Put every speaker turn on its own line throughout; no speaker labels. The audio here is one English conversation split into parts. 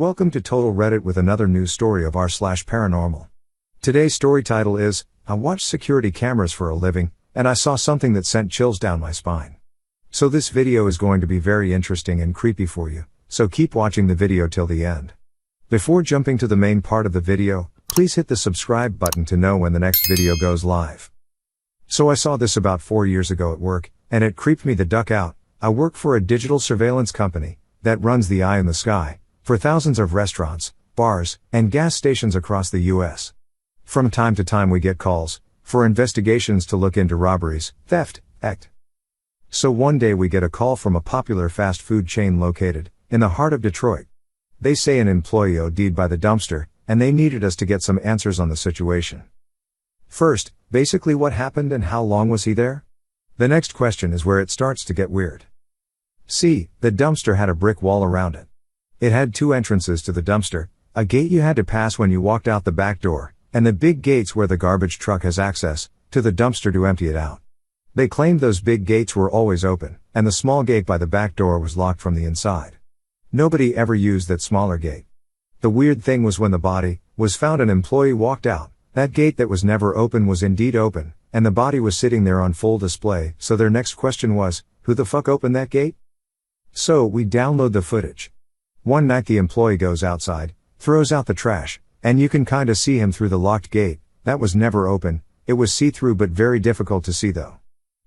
Welcome to Total Reddit with another news story of r/paranormal. Today's story title is, I watch security cameras for a living, and I saw something that sent chills down my spine. So this video is going to be very interesting and creepy for you, so keep watching the video till the end. Before jumping to the main part of the video, please hit the subscribe button to know when the next video goes live. So I saw this about 4 years ago at work, and it creeped me the duck out. I work for a digital surveillance company that runs the eye in the sky for thousands of restaurants, bars, and gas stations across the US. From time to time we get calls for investigations to look into robberies, theft, etc. So one day we get a call from a popular fast food chain located in the heart of Detroit. They say an employee OD'd by the dumpster, and they needed us to get some answers on the situation. First, basically what happened and how long was he there? The next question is where it starts to get weird. See, the dumpster had a brick wall around it. It had 2 entrances to the dumpster, a gate you had to pass when you walked out the back door, and the big gates where the garbage truck has access to the dumpster to empty it out. They claimed those big gates were always open, and the small gate by the back door was locked from the inside. Nobody ever used that smaller gate. The weird thing was when the body was found, an employee walked out. That gate that was never open was indeed open, and the body was sitting there on full display. So their next question was, who the fuck opened that gate? So we download the footage. One night the employee goes outside, throws out the trash, and you can kinda see him through the locked gate. That was never open. It was see-through but very difficult to see though.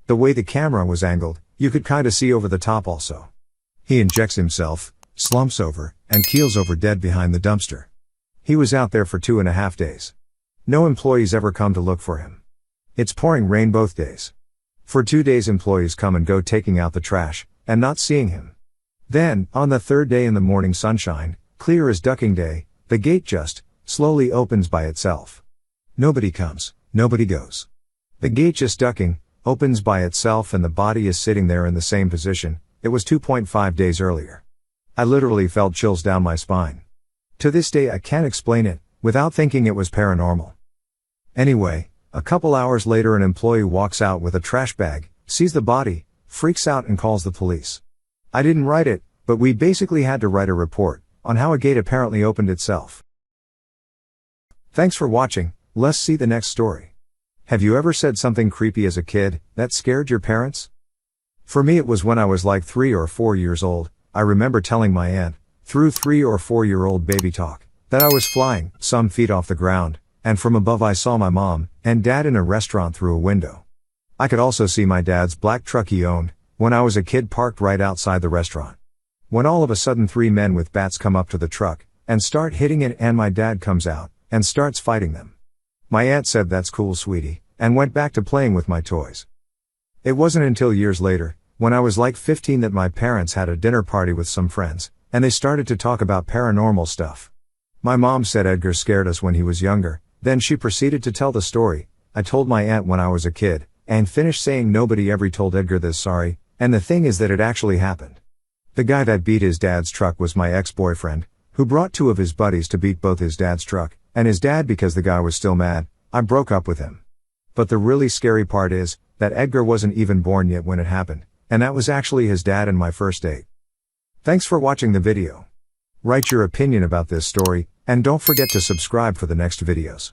The way the camera was angled, you could kinda see over the top also. He injects himself, slumps over, and keels over dead behind the dumpster. He was out there for 2.5 days. No employees ever come to look for him. It's pouring rain both days. For 2 days employees come and go taking out the trash, and not seeing him. Then, on the 3rd day in the morning sunshine, clear as ducking day, the gate just slowly opens by itself. Nobody comes, nobody goes. The gate just ducking, opens by itself and the body is sitting there in the same position. It was 2.5 days earlier. I literally felt chills down my spine. To this day I can't explain it, without thinking it was paranormal. Anyway, a couple hours later an employee walks out with a trash bag, sees the body, freaks out and calls the police. I didn't write it, but we basically had to write a report on how a gate apparently opened itself. Thanks for watching. Let's see the next story. Have you ever said something creepy as a kid that scared your parents? For me it was when I was like 3 or 4 years old. I remember telling my aunt, through 3 or 4-year-old baby talk, that I was flying some feet off the ground, and from above I saw my mom and dad in a restaurant through a window. I could also see my dad's black truck he owned when I was a kid parked right outside the restaurant. When all of a sudden 3 men with bats come up to the truck and start hitting it, and my dad comes out and starts fighting them. My aunt said, "That's cool, sweetie," and went back to playing with my toys. It wasn't until years later, when I was like 15, that my parents had a dinner party with some friends, and they started to talk about paranormal stuff. My mom said Edgar scared us when he was younger, then she proceeded to tell the story I told my aunt when I was a kid, and finished saying nobody ever told Edgar this, sorry, and the thing is that it actually happened. The guy that beat his dad's truck was my ex-boyfriend, who brought 2 of his buddies to beat both his dad's truck and his dad because the guy was still mad. I broke up with him. But the really scary part is that Edgar wasn't even born yet when it happened, and that was actually his dad and my first date. Thanks for watching the video. Write your opinion about this story, and don't forget to subscribe for the next videos.